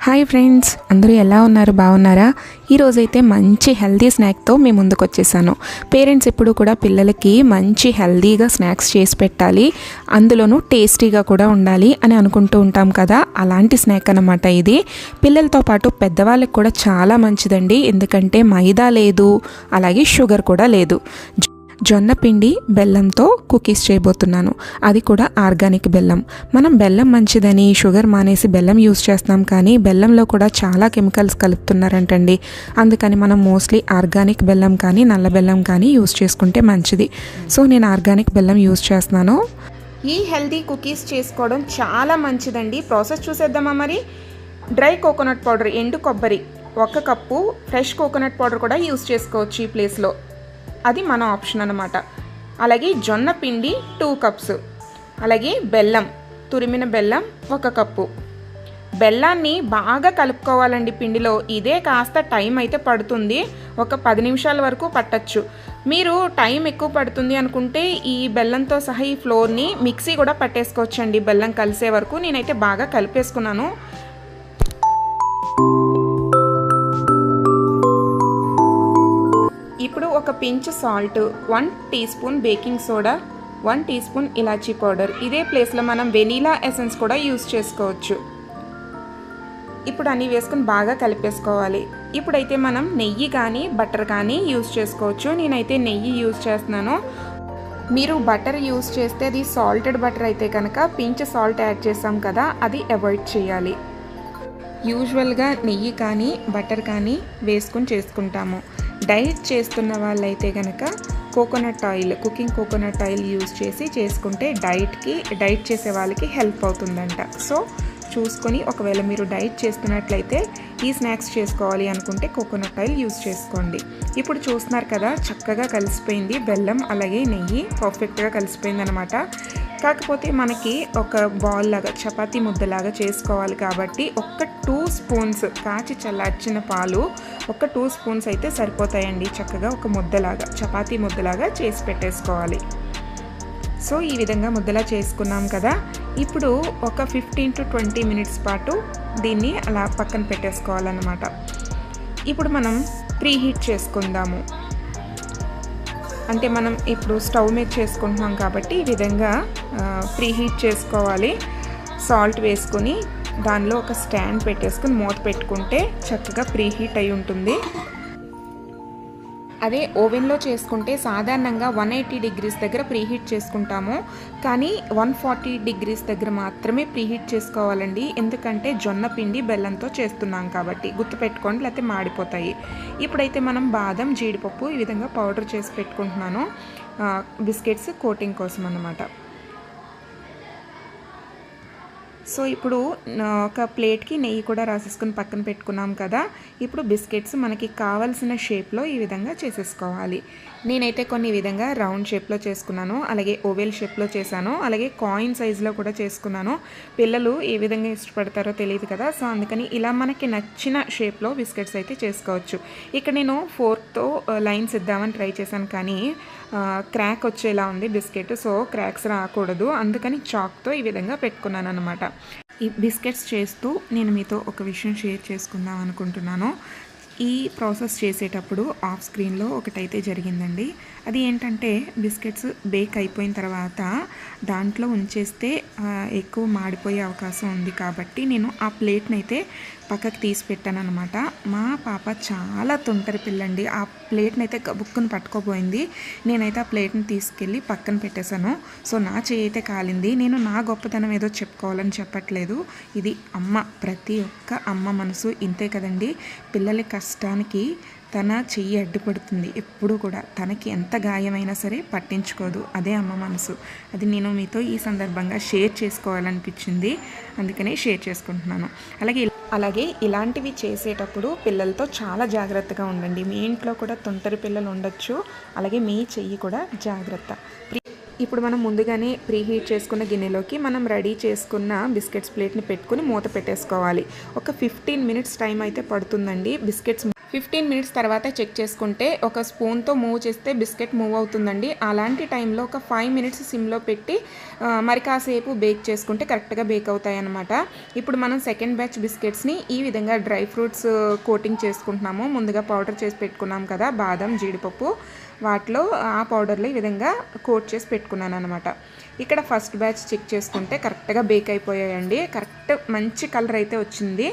Hi friends, అందరూ ఎలా ఉన్నారు? బాగున్నారా? ఈరోజైతే మంచి హెల్తీ స్నాక్తో మీ ముందుకు వచ్చేసాను. పేరెంట్స్ ఎప్పుడు కూడా పిల్లలకి మంచి హెల్తీగా స్నాక్స్ చేసి పెట్టాలి, అందులోనూ టేస్టీగా కూడా ఉండాలి అని అనుకుంటూ ఉంటాం కదా. అలాంటి స్నాక్ అన్నమాట ఇది. పిల్లలతో పాటు పెద్దవాళ్ళకి కూడా చాలా మంచిదండి, ఎందుకంటే మైదా లేదు, అలాగే షుగర్ కూడా లేదు. జొన్న పిండి బెల్లంతో కుకీస్ చేయబోతున్నాను, అది కూడా ఆర్గానిక్ బెల్లం. మనం బెల్లం మంచిదని షుగర్ మానేసి బెల్లం యూస్ చేస్తున్నాం, కానీ బెల్లంలో కూడా చాలా కెమికల్స్ కలుపుతున్నారంటండి. అందుకని మనం మోస్ట్లీ ఆర్గానిక్ బెల్లం కానీ నల్ల బెల్లం కానీ యూస్ చేసుకుంటే మంచిది. సో నేను ఆర్గానిక్ బెల్లం యూస్ చేస్తున్నాను. ఈ హెల్దీ కుకీస్ చేసుకోవడం చాలా మంచిదండి. ప్రాసెస్ చూసేద్దామా మరి. డ్రై కోకోనట్ పౌడర్, ఎండు కొబ్బరి 1 కప్పు, ఫ్రెష్ కోకోనట్ పౌడర్ కూడా యూస్ చేసుకోవచ్చు ఈ ప్లేస్లో, అది మన ఆప్షన్ అన్నమాట. అలాగే జొన్న పిండి 2 కప్స్, అలాగే బెల్లం, తురిమిన బెల్లం 1 కప్పు. బెల్లాన్ని బాగా కలుపుకోవాలండి పిండిలో. ఇదే కాస్త టైం అయితే పడుతుంది, ఒక 10 నిమిషాల వరకు పట్టచ్చు. మీరు టైం ఎక్కువ పడుతుంది అనుకుంటే ఈ బెల్లంతో సహా ఈ ఫ్లోర్ని మిక్సీ కూడా పట్టేసుకోవచ్చండి, బెల్లం కలిసే వరకు. నేనైతే బాగా కలిపేసుకున్నాను. ఇప్పుడు ఒక pinch salt, 1 teaspoon baking soda, 1 teaspoon ఇలాచీ పౌడర్. ఇదే ప్లేస్లో మనం వెనీలా ఎసెన్స్ కూడా యూస్ చేసుకోవచ్చు. ఇప్పుడు అన్నీ వేసుకొని బాగా కలిపేసుకోవాలి. ఇప్పుడైతే మనం నెయ్యి కానీ బటర్ కానీ యూస్ చేసుకోవచ్చు. నేనైతే నెయ్యి యూస్ చేస్తున్నాను. మీరు బటర్ యూస్ చేస్తే అది సాల్టెడ్ బటర్ అయితే కనుక పించ్ సాల్ట్ యాడ్ చేసాం కదా, అది అవాయిడ్ చేయాలి. యూజువల్గా నెయ్యి కానీ బటర్ కానీ వేసుకొని చేసుకుంటాము. డైట్ చేస్తున్న వాళ్ళైతే కనుక coconut oil, cooking coconut oil use చేసి చేసుకుంటే డైట్ చేసే వాళ్ళకి హెల్ప్ అవుతుందంట. సో చూసుకొని, ఒకవేళ మీరు డైట్ చేస్తున్నట్లయితే ఈ స్నాక్స్ చేసుకోవాలి అనుకుంటే కోకోనట్ ఆయిల్ యూజ్ చేసుకోండి. ఇప్పుడు చూస్తున్నారు కదా, చక్కగా కలిసిపోయింది బెల్లం అలాగే నెయ్యి, పర్ఫెక్ట్గా కలిసిపోయింది అనమాట. కాకపోతే మనకి ఒక బాల్ లాగా, చపాతీ ముద్దలాగా చేసుకోవాలి కాబట్టి ఒక 2 స్పూన్స్ కాచి చల్లార్చిన పాలు, ఒక 2 స్పూన్స్ అయితే సరిపోతాయండి. చక్కగా ఒక ముద్దలాగా, చపాతీ ముద్దలాగా చేసి పెట్టేసుకోవాలి. సో ఈ విధంగా ముద్దలా చేసుకున్నాం కదా. ఇప్పుడు ఒక 15 to 20 మినిట్స్ పాటు దీన్ని అలా పక్కన పెట్టేసుకోవాలన్నమాట. ఇప్పుడు మనం ప్రీహీట్ చేసుకుందాము. అంటే మనం ఇప్పుడు స్టవ్ మీద చేసుకుంటున్నాం కాబట్టి ఈ విధంగా ప్రీహీట్ చేసుకోవాలి. సాల్ట్ వేసుకొని దానిలో ఒక స్టాండ్ పెట్టేసుకొని మూత పెట్టుకుంటే చక్కగా ప్రీహీట్ అయి ఉంటుంది. అదే ఓవెన్లో చేసుకుంటే సాధారణంగా 180 డిగ్రీస్ దగ్గర ప్రీహీట్ చేసుకుంటాము, కానీ 140 డిగ్రీస్ దగ్గర మాత్రమే ప్రీహీట్ చేసుకోవాలండి. ఎందుకంటే జొన్న పిండి బెల్లంతో చేస్తున్నాం కాబట్టి, గుర్తుపెట్టుకోండి, లేకపోతే మాడిపోతాయి. ఇప్పుడైతే మనం బాదం, జీడిపప్పు ఈ విధంగా పౌడర్ చేసి పెట్టుకుంటున్నాను, బిస్కెట్స్ కోటింగ్ కోసం అన్నమాట. సో ఇప్పుడు ఒక ప్లేట్కి నెయ్యి కూడా రాసేసుకుని పక్కన పెట్టుకున్నాం కదా. ఇప్పుడు బిస్కెట్స్ మనకి కావాల్సిన షేప్లో ఈ విధంగా చేసేసుకోవాలి. నేనైతే కొన్ని విధంగా రౌండ్ షేప్లో చేసుకున్నాను, అలాగే ఓవెల్ షేప్లో చేశాను, అలాగే కాయిన్ సైజులో కూడా చేసుకున్నాను. పిల్లలు ఏ విధంగా ఇష్టపడతారో తెలియదు కదా, సో అందుకని ఇలా మనకి నచ్చిన షేప్లో బిస్కెట్స్ అయితే చేసుకోవచ్చు. ఇక్కడ నేను ఫోర్క్తో లైన్స్ ఇద్దామని ట్రై చేశాను, కానీ క్రాక్ వచ్చేలా ఉంది బిస్కెట్. సో క్రాక్స్ రాకూడదు, అందుకని చాక్తో ఈ విధంగా పెట్టుకున్నాను అనమాట. ఈ బిస్కెట్స్ చేస్తూ నేను మీతో ఒక విషయం షేర్ చేసుకుందాం అనుకుంటున్నాను. ఈ ప్రాసెస్ చేసేటప్పుడు ఆఫ్ స్క్రీన్లో ఒకటైతే జరిగిందండి. అది ఏంటంటే, బిస్కెట్స్ బేక్ అయిపోయిన తర్వాత దాంట్లో ఉంచేస్తే ఎక్కువ మాడిపోయే అవకాశం ఉంది కాబట్టి నేను ఆ ప్లేట్ని అయితే పక్కకు తీసి పెట్టాను అనమాట. మా పాప చాలా తొంటరి పిల్లండి, ఆ ప్లేట్ని అయితే గబుక్కుని పట్టుకోపోయింది. నేనైతే ఆ ప్లేట్ని తీసుకెళ్ళి పక్కన పెట్టేశాను. సో నా చేయి అయితే కాలింది. నేను నా గొప్పతనం ఏదో చెప్పుకోవాలని చెప్పట్లేదు, ఇది అమ్మ, ప్రతి ఒక్క అమ్మ మనసు ఇంతే కదండి. పిల్లల కష్టానికి తన చెయ్యి అడ్డుపడుతుంది ఎప్పుడు కూడా. తనకి ఎంత గాయమైనా సరే పట్టించుకోదు, అదే అమ్మ మనసు. అది నేను మీతో ఈ సందర్భంగా షేర్ చేసుకోవాలనిపించింది, అందుకనే షేర్ చేసుకుంటున్నాను. అలాగే ఇలాంటివి చేసేటప్పుడు పిల్లలతో చాలా జాగ్రత్తగా ఉండండి. మీ ఇంట్లో కూడా తొంటరి పిల్లలు ఉండొచ్చు, అలాగే మీ చెయ్యి కూడా జాగ్రత్త. ఇప్పుడు మనం ముందుగానే ప్రీహీట్ చేసుకున్న గిన్నెలోకి మనం రెడీ చేసుకున్న బిస్కెట్స్ ప్లేట్ని పెట్టుకుని మూత పెట్టేసుకోవాలి. ఒక 15 మినిట్స్ టైం అయితే పడుతుందండి బిస్కెట్స్ 15 మినిట్స్ తర్వాత చెక్ చేసుకుంటే ఒక స్పూన్తో మూవ్ చేస్తే బిస్కెట్ మూవ్ అవుతుందండి. అలాంటి టైంలో ఒక 5 మినిట్స్ సిమ్లో పెట్టి మరి కాసేపు బేక్ చేసుకుంటే కరెక్ట్గా బేక్ అవుతాయి అన్నమాట. ఇప్పుడు మనం సెకండ్ బ్యాచ్ బిస్కెట్స్ని ఈ విధంగా డ్రై ఫ్రూట్స్ కోటింగ్ చేసుకుంటున్నాము. ముందుగా పౌడర్ చేసి పెట్టుకున్నాం కదా, బాదం, జీడిపప్పు, వాటిలో ఆ పౌడర్లో ఈ విధంగా కోట్ చేసి పెట్టుకున్నాను అనమాట. ఇక్కడ ఫస్ట్ బ్యాచ్ చెక్ చేసుకుంటే కరెక్ట్గా బేక్ అయిపోయాయండి. కరెక్ట్ మంచి కలర్ అయితే వచ్చింది.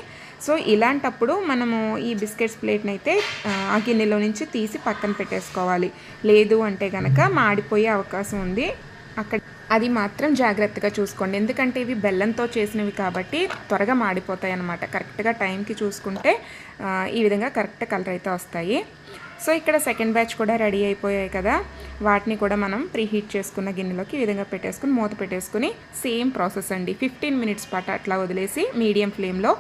సో ఇలాంటప్పుడు మనము ఈ బిస్కెట్స్ ప్లేట్ని అయితే ఆ గిన్నెలో నుంచి తీసి పక్కన పెట్టేసుకోవాలి. లేదు అంటే కనుక మాడిపోయే అవకాశం ఉంది. అక్కడ అది మాత్రం జాగ్రత్తగా చూసుకోండి, ఎందుకంటే ఇవి బెల్లంతో చేసినవి కాబట్టి త్వరగా మాడిపోతాయి అన్నమాట. కరెక్ట్గా టైంకి చూసుకుంటే ఈ విధంగా కరెక్ట్ కలర్ అయితే వస్తాయి. సో ఇక్కడ సెకండ్ బ్యాచ్ కూడా రెడీ అయిపోయాయి కదా, వాటిని కూడా మనం ప్రీహీట్ చేసుకున్న గిన్నెలోకి ఈ విధంగా పెట్టేసుకుని మూత పెట్టేసుకుని సేమ్ ప్రాసెస్ అండి. 15 మినిట్స్ పాటు అట్లా వదిలేసి మీడియం ఫ్లేమ్లో,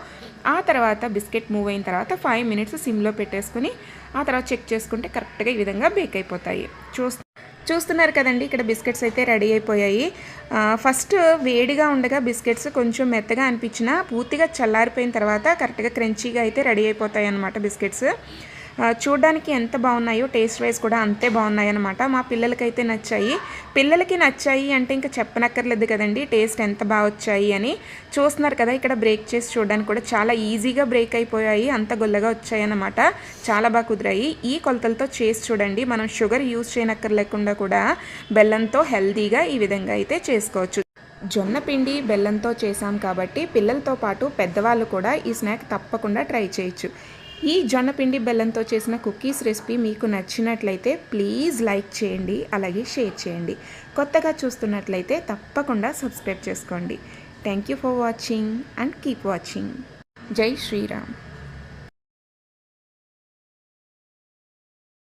ఆ తర్వాత బిస్కెట్ మూవ్ అయిన తర్వాత 5 మినిట్స్ సిమ్లో పెట్టేసుకుని ఆ తర్వాత చెక్ చేసుకుంటే కరెక్ట్గా ఈ విధంగా బేక్ అయిపోతాయి. చూస్తున్నారు కదండి, ఇక్కడ బిస్కెట్స్ అయితే రెడీ అయిపోయాయి. ఫస్ట్ వేడిగా ఉండగా బిస్కెట్స్ కొంచెం మెత్తగా అనిపించినా పూర్తిగా చల్లారిపోయిన తర్వాత కరెక్ట్గా క్రంచీగా అయితే రెడీ అయిపోతాయి అన్నమాట బిస్కెట్స్. చూడడానికి ఎంత బాగున్నాయో టేస్ట్ వైజ్ కూడా అంతే బాగున్నాయి అన్నమాట. మా పిల్లలకైతే నచ్చాయి. పిల్లలకి నచ్చాయి అంటే ఇంకా చెప్పనక్కర్లేదు కదండి టేస్ట్ ఎంత బాగా వచ్చాయి అని. చూస్తున్నారు కదా, ఇక్కడ బ్రేక్ చేసి చూడడానికి కూడా చాలా ఈజీగా బ్రేక్ అయిపోయాయి, అంత గొల్లగా వచ్చాయి అన్నమాట. చాలా బాగా కుదిరాయి. ఈ కొలతలతో చేసి చూడండి. మనం షుగర్ యూజ్ చేయనక్కర్లేకుండా కూడా బెల్లంతో హెల్తీగా ఈ విధంగా అయితే చేసుకోవచ్చు. జొన్న పిండి బెల్లంతో చేసాం కాబట్టి పిల్లలతో పాటు పెద్దవాళ్ళు కూడా ఈ స్నాక్ తప్పకుండా ట్రై చేయొచ్చు. ఈ జొన్నపిండి బెల్లంతో చేసిన కుకీస్ రెసిపీ మీకు నచ్చినట్లయితే ప్లీజ్ లైక్ చేయండి, అలాగే షేర్ చేయండి. కొత్తగా చూస్తున్నట్లయితే తప్పకుండా సబ్స్క్రైబ్ చేసుకోండి. Thank you for watching and keep watching. జై శ్రీరామ్.